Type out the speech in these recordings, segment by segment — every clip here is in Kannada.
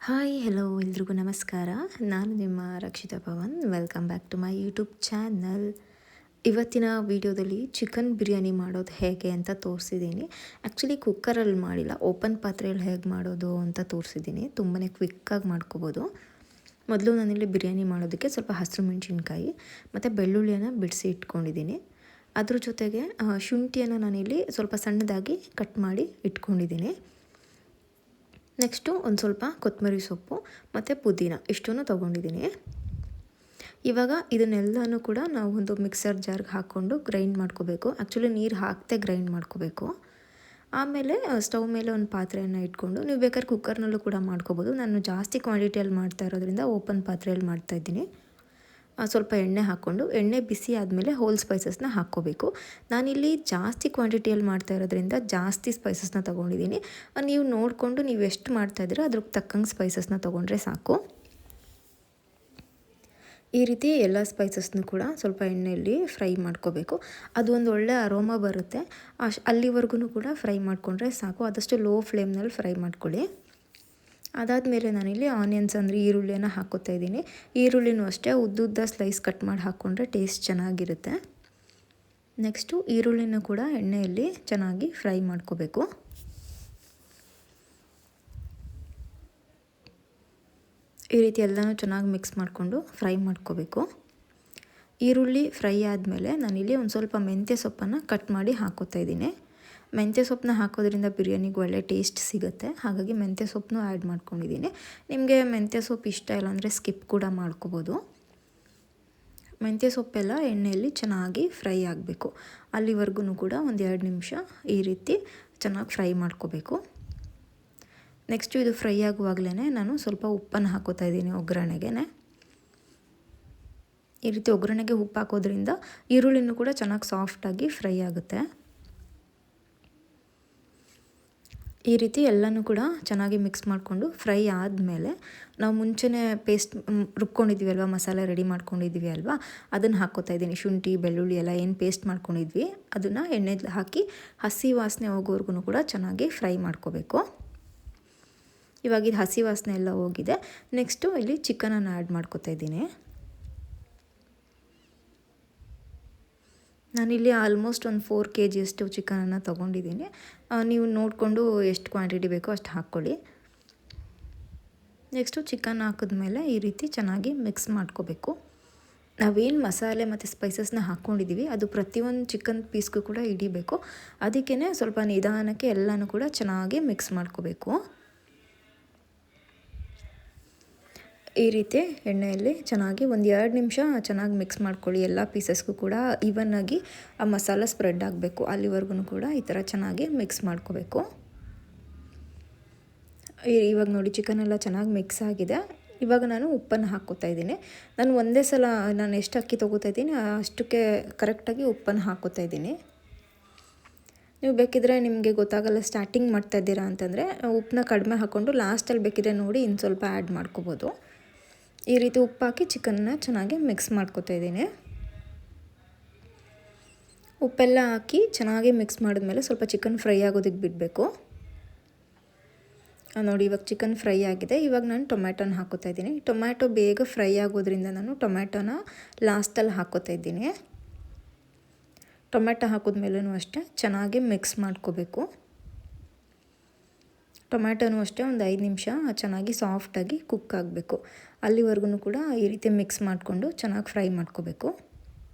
ಹಾಯ್ ಹೆಲೋ ಎಲ್ರಿಗೂ ನಮಸ್ಕಾರ. ನಾನು ನಿಮ್ಮ Rakshita Pavan. Welcome back to my YouTube channel. ಇವತ್ತಿನ ವಿಡಿಯೋದಲ್ಲಿ ಚಿಕನ್ ಬಿರಿಯಾನಿ ಮಾಡೋದು ಹೇಗೆ ಅಂತ ತೋರಿಸಿದ್ದೀನಿ. ಆ್ಯಕ್ಚುಲಿ ಕುಕ್ಕರಲ್ಲಿ ಮಾಡಿಲ್ಲ, ಓಪನ್ ಪಾತ್ರೆಯಲ್ಲಿ ಹೇಗೆ ಮಾಡೋದು ಅಂತ ತೋರಿಸಿದ್ದೀನಿ. ತುಂಬಾ ಕ್ವಿಕ್ಕಾಗಿ ಮಾಡ್ಕೋಬೋದು. ಮೊದಲು ನಾನಿಲ್ಲಿ ಬಿರಿಯಾನಿ ಮಾಡೋದಕ್ಕೆ ಸ್ವಲ್ಪ ಹಸಿರು ಮೆಣಸಿನ್ಕಾಯಿ ಮತ್ತು ಬೆಳ್ಳುಳ್ಳಿಯನ್ನು ಬಿಡಿಸಿ ಇಟ್ಕೊಂಡಿದ್ದೀನಿ. ಅದ್ರ ಜೊತೆಗೆ ಶುಂಠಿಯನ್ನು ನಾನಿಲ್ಲಿ ಸ್ವಲ್ಪ ಸಣ್ಣದಾಗಿ ಕಟ್ ಮಾಡಿ ಇಟ್ಕೊಂಡಿದ್ದೀನಿ. ನೆಕ್ಸ್ಟು ಒಂದು ಸ್ವಲ್ಪ ಕೊತ್ತಂಬರಿ ಸೊಪ್ಪು ಮತ್ತು ಪುದೀನ ಇಷ್ಟನ್ನು ತೊಗೊಂಡಿದ್ದೀನಿ. ಇವಾಗ ಇದನ್ನೆಲ್ಲನೂ ಕೂಡ ನಾವು ಒಂದು ಮಿಕ್ಸರ್ ಜಾರ್ಗೆ ಹಾಕ್ಕೊಂಡು ಗ್ರೈಂಡ್ ಮಾಡ್ಕೋಬೇಕು. ಆ್ಯಕ್ಚುಲಿ ನೀರು ಹಾಕದೆ ಗ್ರೈಂಡ್ ಮಾಡ್ಕೋಬೇಕು. ಆಮೇಲೆ ಸ್ಟವ್ ಮೇಲೆ ಒಂದು ಪಾತ್ರೆಯನ್ನು ಇಟ್ಕೊಂಡು, ನೀವು ಬೇಕಾದ್ರೆ ಕುಕ್ಕರ್ನಲ್ಲೂ ಕೂಡ ಮಾಡ್ಕೋಬೋದು. ನಾನು ಜಾಸ್ತಿ ಕ್ವಾಂಟಿಟಿಯಲ್ಲಿ ಮಾಡ್ತಾ ಇರೋದ್ರಿಂದ ಓಪನ್ ಪಾತ್ರೆಯಲ್ಲಿ ಮಾಡ್ತಾಯಿದ್ದೀನಿ. ಸ್ವಲ್ಪ ಎಣ್ಣೆ ಹಾಕ್ಕೊಂಡು, ಎಣ್ಣೆ ಬಿಸಿ ಆದಮೇಲೆ ಹೋಲ್ ಸ್ಪೈಸಸ್ನ ಹಾಕ್ಕೋಬೇಕು. ನಾನಿಲ್ಲಿ ಜಾಸ್ತಿ ಕ್ವಾಂಟಿಟಿಯಲ್ಲಿ ಮಾಡ್ತಾ ಇರೋದ್ರಿಂದ ಜಾಸ್ತಿ ಸ್ಪೈಸಸ್ನ ತೊಗೊಂಡಿದ್ದೀನಿ. ನೀವು ನೋಡಿಕೊಂಡು ನೀವು ಎಷ್ಟು ಮಾಡ್ತಾಯಿದ್ದೀರೋ ಅದ್ರ ತಕ್ಕಂಗೆ ಸ್ಪೈಸಸ್ನ ತೊಗೊಂಡ್ರೆ ಸಾಕು. ಈ ರೀತಿ ಎಲ್ಲ ಸ್ಪೈಸಸ್ನು ಕೂಡ ಸ್ವಲ್ಪ ಎಣ್ಣೆಯಲ್ಲಿ ಫ್ರೈ ಮಾಡ್ಕೋಬೇಕು. ಅದು ಒಂದು ಒಳ್ಳೆ ಅರೋಮಾ ಬರುತ್ತೆ. ಅಲ್ಲಿವರೆಗೂ ಕೂಡ ಫ್ರೈ ಮಾಡಿಕೊಂಡ್ರೆ ಸಾಕು. ಆದಷ್ಟು ಲೋ ಫ್ಲೇಮ್ನಲ್ಲಿ ಫ್ರೈ ಮಾಡ್ಕೊಳ್ಳಿ. ಅದಾದಮೇಲೆ ನಾನಿಲ್ಲಿ ಆನಿಯನ್ಸ್ ಅಂದರೆ ಈರುಳ್ಳಿಯನ್ನು ಹಾಕ್ಕೋತಾ ಇದ್ದೀನಿ. ಈರುಳ್ಳಿನೂ ಅಷ್ಟೇ ಉದ್ದುದ್ದ ಸ್ಲೈಸ್ ಕಟ್ ಮಾಡಿ ಹಾಕ್ಕೊಂಡ್ರೆ ಟೇಸ್ಟ್ ಚೆನ್ನಾಗಿರುತ್ತೆ. ನೆಕ್ಸ್ಟು ಈರುಳ್ಳಿನೂ ಕೂಡ ಎಣ್ಣೆಯಲ್ಲಿ ಚೆನ್ನಾಗಿ ಫ್ರೈ ಮಾಡ್ಕೋಬೇಕು. ಈ ರೀತಿ ಎಲ್ಲನೂ ಚೆನ್ನಾಗಿ ಮಿಕ್ಸ್ ಮಾಡಿಕೊಂಡು ಫ್ರೈ ಮಾಡ್ಕೋಬೇಕು. ಈರುಳ್ಳಿ ಫ್ರೈ ಆದಮೇಲೆ ನಾನಿಲ್ಲಿ ಒಂದು ಸ್ವಲ್ಪ ಮೆಂತ್ಯ ಸೊಪ್ಪನ್ನು ಕಟ್ ಮಾಡಿ ಹಾಕ್ಕೋತಾ ಇದ್ದೀನಿ. ಮೆಂತ್ಯ ಸೊಪ್ಪನ್ನ ಹಾಕೋದ್ರಿಂದ ಬಿರಿಯಾನಿಗೆ ಒಳ್ಳೆ ಟೇಸ್ಟ್ ಸಿಗುತ್ತೆ. ಹಾಗಾಗಿ ಮೆಂತ್ಯ ಸೊಪ್ಪನ್ನು ಆ್ಯಡ್ ಮಾಡ್ಕೊಂಡಿದ್ದೀನಿ. ನಿಮಗೆ ಮೆಂತ್ಯ ಸೊಪ್ಪು ಇಷ್ಟ ಇಲ್ಲ ಅಂದರೆ ಸ್ಕಿಪ್ ಕೂಡ ಮಾಡ್ಕೋಬೋದು. ಮೆಂತ್ಯ ಸೊಪ್ಪೆಲ್ಲ ಎಣ್ಣೆಯಲ್ಲಿ ಚೆನ್ನಾಗಿ ಫ್ರೈ ಆಗಬೇಕು. ಅಲ್ಲಿವರೆಗೂ ಕೂಡ ಒಂದು 2 ನಿಮಿಷ ಈ ರೀತಿ ಚೆನ್ನಾಗಿ ಫ್ರೈ ಮಾಡ್ಕೋಬೇಕು. ನೆಕ್ಸ್ಟು ಇದು ಫ್ರೈ ಆಗುವಾಗಲೇ ನಾನು ಸ್ವಲ್ಪ ಉಪ್ಪನ್ನು ಹಾಕೋತಾ ಇದ್ದೀನಿ ಒಗ್ಗರಣೆಗೆ. ಈ ರೀತಿ ಒಗ್ಗರಣೆಗೆ ಉಪ್ಪು ಹಾಕೋದ್ರಿಂದ ಈರುಳ್ಳಿನೂ ಕೂಡ ಚೆನ್ನಾಗಿ ಸಾಫ್ಟಾಗಿ ಫ್ರೈ ಆಗುತ್ತೆ. ಈ ರೀತಿ ಎಲ್ಲನೂ ಕೂಡ ಚೆನ್ನಾಗಿ ಮಿಕ್ಸ್ ಮಾಡಿಕೊಂಡು ಫ್ರೈ ಆದಮೇಲೆ ನಾವು ಮುಂಚೆನೇ ಪೇಸ್ಟ್ ರುಬ್ಕೊಂಡಿದ್ವಿ ಅಲ್ವಾ, ಮಸಾಲೆ ರೆಡಿ ಮಾಡ್ಕೊಂಡಿದ್ವಿ ಅಲ್ವಾ, ಅದನ್ನು ಹಾಕ್ಕೋತಾ ಇದ್ದೀನಿ. ಶುಂಠಿ ಬೆಳ್ಳುಳ್ಳಿ ಎಲ್ಲ ಏನು ಪೇಸ್ಟ್ ಮಾಡ್ಕೊಂಡಿದ್ವಿ ಅದನ್ನು ಎಣ್ಣೆಲಿ ಹಾಕಿ ಹಸಿ ವಾಸನೆ ಹೋಗೋವರೆಗೂ ಕೂಡ ಚೆನ್ನಾಗಿ ಫ್ರೈ ಮಾಡ್ಕೋಬೇಕು. ಇವಾಗ ಇದು ಹಸಿ ವಾಸನೆ ಎಲ್ಲ ಹೋಗಿದೆ. ನೆಕ್ಸ್ಟು ಇಲ್ಲಿ ಚಿಕನನ್ನು ಆ್ಯಡ್ ಮಾಡ್ಕೋತಾ ಇದ್ದೀನಿ. ನಾನಿಲ್ಲಿ ಆಲ್ಮೋಸ್ಟ್ ಒಂದು 4 kg ಚಿಕನನ್ನು ತೊಗೊಂಡಿದ್ದೀನಿ. ನೀವು ನೋಡಿಕೊಂಡು ಎಷ್ಟು ಕ್ವಾಂಟಿಟಿ ಬೇಕೋ ಅಷ್ಟು ಹಾಕ್ಕೊಳ್ಳಿ. ನೆಕ್ಸ್ಟು ಚಿಕನ್ ಹಾಕಿದ್ಮೇಲೆ ಈ ರೀತಿ ಚೆನ್ನಾಗಿ ಮಿಕ್ಸ್ ಮಾಡ್ಕೋಬೇಕು. ನಾವೇನು ಮಸಾಲೆ ಮತ್ತು ಸ್ಪೈಸಸ್ನ ಹಾಕ್ಕೊಂಡಿದ್ದೀವಿ ಅದು ಪ್ರತಿಯೊಂದು ಚಿಕನ್ ಪೀಸ್ಗೂ ಕೂಡ ಹಿಡಿಬೇಕು. ಅದಕ್ಕೇ ಸ್ವಲ್ಪ ನಿಧಾನಕ್ಕೆ ಎಲ್ಲನೂ ಕೂಡ ಚೆನ್ನಾಗಿ ಮಿಕ್ಸ್ ಮಾಡ್ಕೋಬೇಕು. ಈ ರೀತಿ ಎಣ್ಣೆಯಲ್ಲಿ ಚೆನ್ನಾಗಿ ಒಂದು 2 ನಿಮಿಷ ಚೆನ್ನಾಗಿ ಮಿಕ್ಸ್ ಮಾಡ್ಕೊಳ್ಳಿ. ಎಲ್ಲ ಪೀಸಸ್ಗೂ ಕೂಡ ಈವನ್ನಾಗಿ ಆ ಮಸಾಲ ಸ್ಪ್ರೆಡ್ ಆಗಬೇಕು. ಅಲ್ಲಿವರೆಗೂ ಕೂಡ ಈ ಥರ ಚೆನ್ನಾಗಿ ಮಿಕ್ಸ್ ಮಾಡ್ಕೋಬೇಕು. ಇವಾಗ ನೋಡಿ ಚಿಕನ್ ಎಲ್ಲ ಚೆನ್ನಾಗಿ ಮಿಕ್ಸ್ ಆಗಿದೆ. ಇವಾಗ ನಾನು ಉಪ್ಪನ್ನು ಹಾಕ್ಕೋತಾ ಇದ್ದೀನಿ. ನಾನು ಒಂದೇ ಸಲ ನಾನು ಎಷ್ಟು ಅಕ್ಕಿ ತೊಗೋತಾ ಇದ್ದೀನಿ ಅಷ್ಟಕ್ಕೆ ಕರೆಕ್ಟಾಗಿ ಉಪ್ಪನ್ನು ಹಾಕ್ಕೋತಾ ಇದ್ದೀನಿ. ನೀವು ಬೇಕಿದ್ರೆ ನಿಮಗೆ ಗೊತ್ತಾಗಲ್ಲ ಸ್ಟಾರ್ಟಿಂಗ್ ಮಾಡ್ತಾಯಿದ್ದೀರಾ ಅಂತಂದರೆ ಉಪ್ಪನ್ನ ಕಡಿಮೆ ಹಾಕ್ಕೊಂಡು ಲಾಸ್ಟಲ್ಲಿ ಬೇಕಿದ್ರೆ ನೋಡಿ ಇನ್ನು ಸ್ವಲ್ಪ ಆ್ಯಡ್ ಮಾಡ್ಕೋಬೋದು. ಈ ರೀತಿ ಉಪ್ಪು ಹಾಕಿ ಚಿಕನ್ನ ಚೆನ್ನಾಗಿ ಮಿಕ್ಸ್ ಮಾಡ್ಕೋತಾ ಇದ್ದೀನಿ. ಉಪ್ಪೆಲ್ಲ ಹಾಕಿ ಚೆನ್ನಾಗಿ ಮಿಕ್ಸ್ ಮಾಡಿದ್ಮೇಲೆ ಸ್ವಲ್ಪ ಚಿಕನ್ ಫ್ರೈ ಆಗೋದಕ್ಕೆ ಬಿಡಬೇಕು. ನೋಡಿ ಇವಾಗ ಚಿಕನ್ ಫ್ರೈ ಆಗಿದೆ. ಇವಾಗ ನಾನು ಟೊಮ್ಯಾಟೋನ ಹಾಕ್ಕೋತಾ ಇದ್ದೀನಿ. ಟೊಮ್ಯಾಟೊ ಬೇಗ ಫ್ರೈ ಆಗೋದ್ರಿಂದ ನಾನು ಟೊಮ್ಯಾಟೋನ ಲಾಸ್ಟಲ್ಲಿ ಹಾಕ್ಕೋತಾ ಇದ್ದೀನಿ. ಟೊಮ್ಯಾಟೊ ಹಾಕಿದ್ಮೇಲೂ ಅಷ್ಟೇ ಚೆನ್ನಾಗಿ ಮಿಕ್ಸ್ ಮಾಡ್ಕೋಬೇಕು. ಟೊಮ್ಯಾಟೋನೂ ಅಷ್ಟೇ ಒಂದು 5 ನಿಮಿಷ ಚೆನ್ನಾಗಿ ಸಾಫ್ಟಾಗಿ ಕುಕ್ ಆಗಬೇಕು. ಅಲ್ಲಿವರೆಗೂ ಕೂಡ ಈ ರೀತಿ ಮಿಕ್ಸ್ ಮಾಡಿಕೊಂಡು ಚೆನ್ನಾಗಿ ಫ್ರೈ ಮಾಡ್ಕೋಬೇಕು.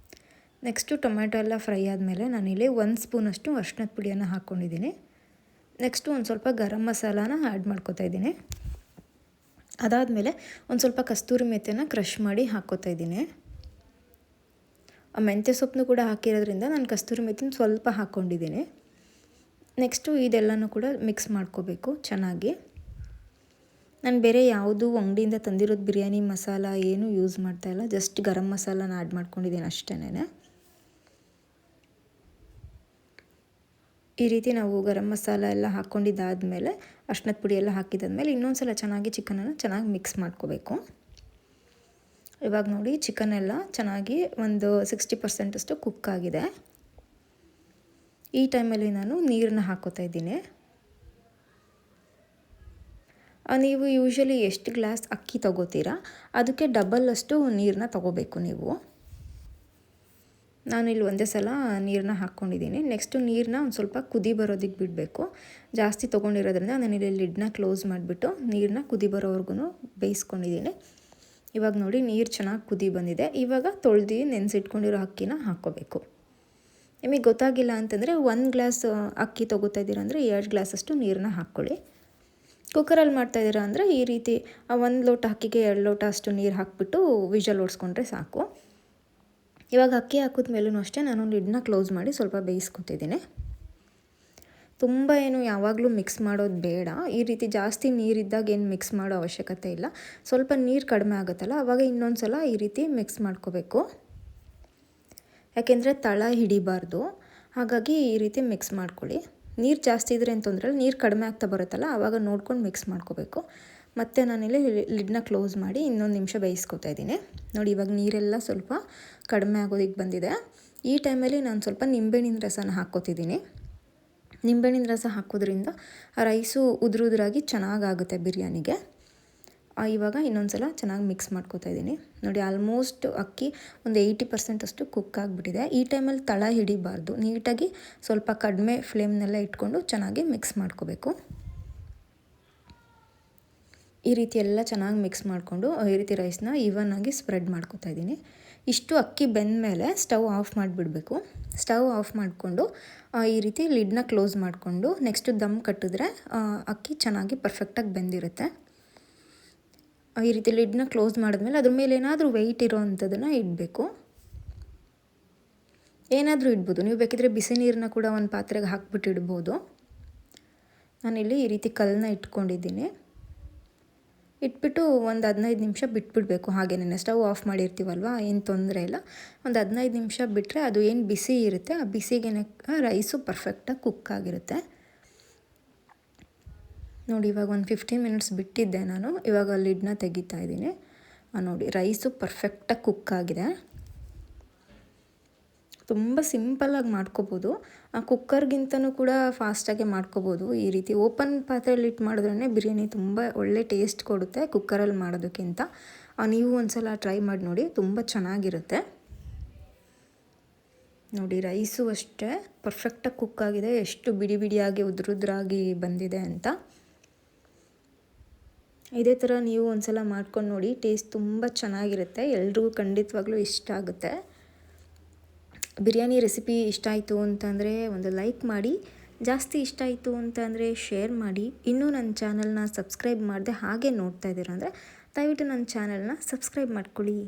ನೆಕ್ಸ್ಟು ಟೊಮ್ಯಾಟೊ ಎಲ್ಲ ಫ್ರೈ ಆದಮೇಲೆ ನಾನಿಲ್ಲಿ 1 ಸ್ಪೂನಷ್ಟು ಅರಿಶಿಣದ ಪುಡಿಯನ್ನು ಹಾಕ್ಕೊಂಡಿದ್ದೀನಿ. ನೆಕ್ಸ್ಟು ಒಂದು ಸ್ವಲ್ಪ ಗರಂ ಮಸಾಲಾನ ಆ್ಯಡ್ ಮಾಡ್ಕೋತಾ ಇದ್ದೀನಿ. ಅದಾದಮೇಲೆ ಒಂದು ಸ್ವಲ್ಪ ಕಸ್ತೂರಿ ಮೆಥಿಯನ್ನು ಕ್ರಷ್ ಮಾಡಿ ಹಾಕ್ಕೋತಾ ಇದ್ದೀನಿ. ಮೆಂತ್ಯ ಸೊಪ್ಪನ್ನು ಕೂಡ ಹಾಕಿರೋದ್ರಿಂದ ನಾನು ಕಸ್ತೂರಿ ಮೆಥಿನ ಸ್ವಲ್ಪ ಹಾಕ್ಕೊಂಡಿದ್ದೀನಿ. ನೆಕ್ಸ್ಟು ಇದೆಲ್ಲನೂ ಕೂಡ ಮಿಕ್ಸ್ ಮಾಡ್ಕೋಬೇಕು ಚೆನ್ನಾಗಿ. ನಾನು ಬೇರೆ ಯಾವುದು ಅಂಗಡಿಯಿಂದ ತಂದಿರೋದು ಬಿರಿಯಾನಿ ಮಸಾಲ ಏನೂ ಯೂಸ್ ಮಾಡ್ತಾಯಿಲ್ಲ. ಜಸ್ಟ್ ಗರಂ ಮಸಾಲಾನ ಆ್ಯಡ್ ಮಾಡ್ಕೊಂಡಿದ್ದೀನಿ ಅಷ್ಟೇ. ಈ ರೀತಿ ನಾವು ಗರಂ ಮಸಾಲ ಎಲ್ಲ ಹಾಕ್ಕೊಂಡಿದ್ದಾದಮೇಲೆ ಅರಿಶಿಣದ ಪುಡಿ ಎಲ್ಲ ಹಾಕಿದಾದ್ಮೇಲೆ ಇನ್ನೊಂದು ಸಲ ಚೆನ್ನಾಗಿ ಚಿಕನನ್ನು ಚೆನ್ನಾಗಿ ಮಿಕ್ಸ್ ಮಾಡ್ಕೋಬೇಕು. ಇವಾಗ ನೋಡಿ ಚಿಕನ್ ಎಲ್ಲ ಚೆನ್ನಾಗಿ ಒಂದು 60% ಕುಕ್ ಆಗಿದೆ. ಈ ಟೈಮಲ್ಲಿ ನಾನು ನೀರನ್ನ ಹಾಕ್ಕೋತಾ ಇದ್ದೀನಿ. ನೀವು ಯೂಶ್ವಲಿ ಎಷ್ಟು ಗ್ಲಾಸ್ ಅಕ್ಕಿ ತೊಗೋತೀರಾ ಅದಕ್ಕೆ ಡಬಲ್ ನೀರನ್ನ ತೊಗೋಬೇಕು ನೀವು. ನಾನಿಲ್ಲಿ ಒಂದೇ ಸಲ ನೀರನ್ನ ಹಾಕ್ಕೊಂಡಿದ್ದೀನಿ. ನೆಕ್ಸ್ಟು ನೀರನ್ನ ಒಂದು ಸ್ವಲ್ಪ ಕುದಿ ಬರೋದಕ್ಕೆ ಬಿಡಬೇಕು. ಜಾಸ್ತಿ ತೊಗೊಂಡಿರೋದ್ರಿಂದ ನಾನಿಲ್ಲಿ ಲಿಡ್ನ ಕ್ಲೋಸ್ ಮಾಡಿಬಿಟ್ಟು ನೀರನ್ನ ಕುದಿ ಬರೋವರೆಗೂ ಬೇಯಿಸ್ಕೊಂಡಿದ್ದೀನಿ. ಇವಾಗ ನೋಡಿ ನೀರು ಚೆನ್ನಾಗಿ ಕುದಿ ಬಂದಿದೆ. ಇವಾಗ ತೊಳೆದು ನೆನೆಸಿಟ್ಕೊಂಡಿರೋ ಅಕ್ಕಿನ ಹಾಕ್ಕೋಬೇಕು. ನಿಮಗೆ ಗೊತ್ತಾಗಿಲ್ಲ ಅಂತಂದರೆ 1 ಗ್ಲಾಸ್ ಅಕ್ಕಿ ತೊಗೋತಾ ಇದ್ದೀರಾ ಅಂದರೆ 2 ಗ್ಲಾಸಷ್ಟು ನೀರನ್ನ ಹಾಕ್ಕೊಳ್ಳಿ. ಕುಕ್ಕರಲ್ಲಿ ಮಾಡ್ತಾಯಿದ್ದೀರಾ ಅಂದರೆ ಈ ರೀತಿ 1 ಲೋಟ ಅಕ್ಕಿಗೆ 2 ಲೋಟ ಅಷ್ಟು ನೀರು ಹಾಕಿಬಿಟ್ಟು ವಿಷಲ್ ಓಡಿಸ್ಕೊಂಡ್ರೆ ಸಾಕು. ಇವಾಗ ಅಕ್ಕಿ ಹಾಕಿದ ಮೇಲೂ ಅಷ್ಟೇ ನಾನು ಲಿಡ್ನ ಕ್ಲೋಸ್ ಮಾಡಿ ಸ್ವಲ್ಪ ಬೇಯಿಸ್ಕೊತಿದ್ದೀನಿ. ತುಂಬ ಏನು ಯಾವಾಗಲೂ ಮಿಕ್ಸ್ ಮಾಡೋದು ಬೇಡ. ಈ ರೀತಿ ಜಾಸ್ತಿ ನೀರಿದ್ದಾಗ ಏನು ಮಿಕ್ಸ್ ಮಾಡೋ ಅವಶ್ಯಕತೆ ಇಲ್ಲ. ಸ್ವಲ್ಪ ನೀರು ಕಡಿಮೆ ಆಗುತ್ತಲ್ಲ ಆವಾಗ ಇನ್ನೊಂದು ಸಲ ಈ ರೀತಿ ಮಿಕ್ಸ್ ಮಾಡ್ಕೋಬೇಕು. ಯಾಕೆಂದರೆ ತಳ ಹಿಡಿಬಾರ್ದು, ಹಾಗಾಗಿ ಈ ರೀತಿ ಮಿಕ್ಸ್ ಮಾಡ್ಕೊಳ್ಳಿ. ನೀರು ಜಾಸ್ತಿ ಇದ್ದರೆ ಏನು ತೊಂದರೆ ಇಲ್ಲ, ನೀರು ಕಡಿಮೆ ಆಗ್ತಾ ಬರುತ್ತಲ್ಲ ಆವಾಗ ನೋಡ್ಕೊಂಡು ಮಿಕ್ಸ್ ಮಾಡ್ಕೋಬೇಕು. ಮತ್ತು ನಾನಿಲ್ಲಿ ಲಿಡ್ನ ಕ್ಲೋಸ್ ಮಾಡಿ ಇನ್ನೊಂದು ನಿಮಿಷ ಬೇಯಿಸ್ಕೊತಾ ಇದ್ದೀನಿ. ನೋಡಿ ಇವಾಗ ನೀರೆಲ್ಲ ಸ್ವಲ್ಪ ಕಡಿಮೆ ಆಗೋದಕ್ಕೆ ಬಂದಿದೆ. ಈ ಟೈಮಲ್ಲಿ ನಾನು ಸ್ವಲ್ಪ ನಿಂಬೆಹಣ್ಣಿನ ರಸನ ಹಾಕ್ಕೋತಿದ್ದೀನಿ. ನಿಂಬೆಹಣ್ಣಿನ ರಸ ಹಾಕೋದ್ರಿಂದ ರೈಸು ಉದುರಾಗಿ ಚೆನ್ನಾಗಾಗುತ್ತೆ ಬಿರಿಯಾನಿಗೆ. ಇವಾಗ ಇನ್ನೊಂದು ಸಲ ಚೆನ್ನಾಗಿ ಮಿಕ್ಸ್ ಮಾಡ್ಕೋತಾ ಇದ್ದೀನಿ. ನೋಡಿ ಆಲ್ಮೋಸ್ಟ್ ಅಕ್ಕಿ ಒಂದು 80% ಅಷ್ಟು ಕುಕ್ ಆಗಿಬಿಟ್ಟಿದೆ. ಈ ಟೈಮಲ್ಲಿ ತಳ ಹಿಡಿಬಾರ್ದು, ನೀಟಾಗಿ ಸ್ವಲ್ಪ ಕಡಿಮೆ ಫ್ಲೇಮ್ನೆಲ್ಲ ಇಟ್ಕೊಂಡು ಚೆನ್ನಾಗಿ ಮಿಕ್ಸ್ ಮಾಡ್ಕೋಬೇಕು. ಈ ರೀತಿ ಎಲ್ಲ ಚೆನ್ನಾಗಿ ಮಿಕ್ಸ್ ಮಾಡಿಕೊಂಡು ಈ ರೀತಿ ರೈಸ್ನ ಈವನ್ನಾಗಿ ಸ್ಪ್ರೆಡ್ ಮಾಡ್ಕೋತಾ ಇದ್ದೀನಿ. ಇಷ್ಟು ಅಕ್ಕಿ ಬೆಂದ ಮೇಲೆ ಸ್ಟವ್ ಆಫ್ ಮಾಡಿಬಿಡಬೇಕು. ಸ್ಟವ್ ಆಫ್ ಮಾಡಿಕೊಂಡು ಈ ರೀತಿ ಲಿಡ್ನ ಕ್ಲೋಸ್ ಮಾಡಿಕೊಂಡು ನೆಕ್ಸ್ಟು ದಮ್ ಕಟ್ಟಿದ್ರೆ ಅಕ್ಕಿ ಚೆನ್ನಾಗಿ ಪರ್ಫೆಕ್ಟಾಗಿ ಬೆಂದಿರುತ್ತೆ. ಈ ರೀತಿ ಲಿಡ್ನ ಕ್ಲೋಸ್ ಮಾಡಿದ್ಮೇಲೆ ಅದ್ರ ಮೇಲೆ ಏನಾದರೂ ವೆಯ್ಟ್ ಇರೋ ಅಂಥದ್ದನ್ನು ಇಡಬೇಕು. ಏನಾದರೂ ಇಡ್ಬೋದು, ನೀವು ಬೇಕಿದ್ರೆ ಬಿಸಿ ನೀರನ್ನ ಕೂಡ ಒಂದು ಪಾತ್ರೆಗೆ ಹಾಕ್ಬಿಟ್ಟು ಇಡ್ಬೋದು. ನಾನಿಲ್ಲಿ ಈ ರೀತಿ ಕಲ್ಲನ್ನ ಇಟ್ಕೊಂಡಿದ್ದೀನಿ. ಇಟ್ಬಿಟ್ಟು ಒಂದು 15 ನಿಮಿಷ ಬಿಟ್ಬಿಡಬೇಕು. ಹಾಗೇನೆ ಸ್ಟವ್ ಆಫ್ ಮಾಡಿರ್ತೀವಲ್ವ, ಏನು ತೊಂದರೆ ಇಲ್ಲ. ಒಂದು 15 ನಿಮಿಷ ಬಿಟ್ಟರೆ ಅದು ಏನು ಬಿಸಿ ಇರುತ್ತೆ ಆ ಬಿಸಿಗೆ ರೈಸು ಪರ್ಫೆಕ್ಟಾಗಿ ಕುಕ್ ಆಗಿರುತ್ತೆ. ನೋಡಿ ಇವಾಗ ಒಂದು 15 ಮಿನಿಟ್ಸ್ ಬಿಟ್ಟಿದ್ದೆ ನಾನು. ಇವಾಗ ಲಿಡ್ನ ತೆಗಿತಾ ಇದ್ದೀನಿ. ನೋಡಿ ರೈಸು ಪರ್ಫೆಕ್ಟಾಗಿ ಕುಕ್ ಆಗಿದೆ. ತುಂಬ ಸಿಂಪಲ್ಲಾಗಿ ಮಾಡ್ಕೋಬೋದು. ಕುಕ್ಕರ್ಗಿಂತನೂ ಕೂಡ ಫಾಸ್ಟಾಗೆ ಮಾಡ್ಕೋಬೋದು. ಈ ರೀತಿ ಓಪನ್ ಪಾತ್ರೆಯಲ್ಲಿ ಇಟ್ಟು ಮಾಡಿದ್ರೇ ಬಿರಿಯಾನಿ ತುಂಬ ಒಳ್ಳೆ ಟೇಸ್ಟ್ ಕೊಡುತ್ತೆ ಕುಕ್ಕರಲ್ಲಿ ಮಾಡೋದಕ್ಕಿಂತ. ನೀವು ಒಂದು ಸಲ ಟ್ರೈ ಮಾಡಿ ನೋಡಿ, ತುಂಬ ಚೆನ್ನಾಗಿರುತ್ತೆ. ನೋಡಿ ರೈಸು ಅಷ್ಟೇ ಪರ್ಫೆಕ್ಟಾಗಿ ಕುಕ್ ಆಗಿದೆ, ಎಷ್ಟು ಬಿಡಿ ಬಿಡಿಯಾಗಿ ಉದುರಾಗಿ ಬಂದಿದೆ ಅಂತ. ಇದೇ ಥರ ನೀವು ಒಂದು ಸಲ ಮಾಡ್ಕೊಂಡು ನೋಡಿ, ಟೇಸ್ಟ್ ತುಂಬ ಚೆನ್ನಾಗಿರುತ್ತೆ. ಎಲ್ರಿಗೂ ಖಂಡಿತವಾಗ್ಲೂ ಇಷ್ಟ ಆಗುತ್ತೆ. ಬಿರಿಯಾನಿ ರೆಸಿಪಿ ಇಷ್ಟ ಆಯಿತು ಅಂತಂದರೆ ಒಂದು ಲೈಕ್ ಮಾಡಿ, ಜಾಸ್ತಿ ಇಷ್ಟ ಆಯಿತು ಅಂತಂದರೆ ಶೇರ್ ಮಾಡಿ. ಇನ್ನೂ ನನ್ನ ಚಾನಲ್ನ ಸಬ್ಸ್ಕ್ರೈಬ್ ಮಾಡದೆ ಹಾಗೆ ನೋಡ್ತಾ ಇದ್ದೀರಾ ಅಂದರೆ ದಯವಿಟ್ಟು ನನ್ನ ಚಾನಲ್ನ ಸಬ್ಸ್ಕ್ರೈಬ್ ಮಾಡ್ಕೊಳ್ಳಿ.